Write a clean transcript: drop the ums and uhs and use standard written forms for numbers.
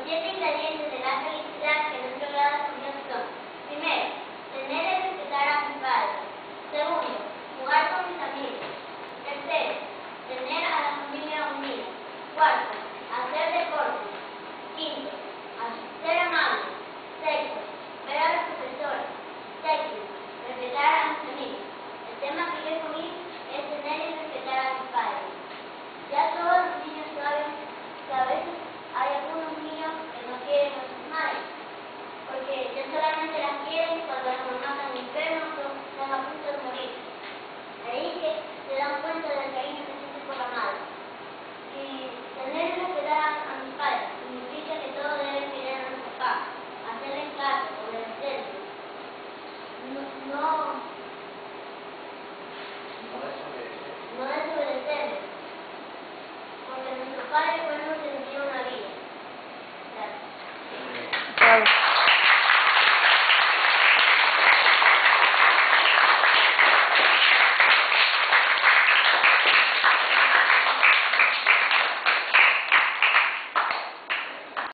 7 ingredientes de la felicidad que nuestro grado asumió son: primero, tener y respetar a mis padres; segundo, jugar con mis amigos; tercero, tener a la familia unida; cuarto, hacer deporte; quinto, ser amable; sexto, ver a los profesores; séptimo, respetar a mis amigos. El tema que yo escogí es tener y respetar a mis padres. Ya todos los niños saben que a veces hay algunos niños que no quieren a sus madres, porque ya solamente las quieren cuando las mamás están enfermas o están a punto de morir. Ahí que se dan cuenta del cariño que sienten por la madre. Y tener y respetar a mis padres significa que todos deben querer a los papás, hacerles caso, obedecerles. No desobedecerles, porque nuestros padres fueron los que nos dieron la vida. Gracias.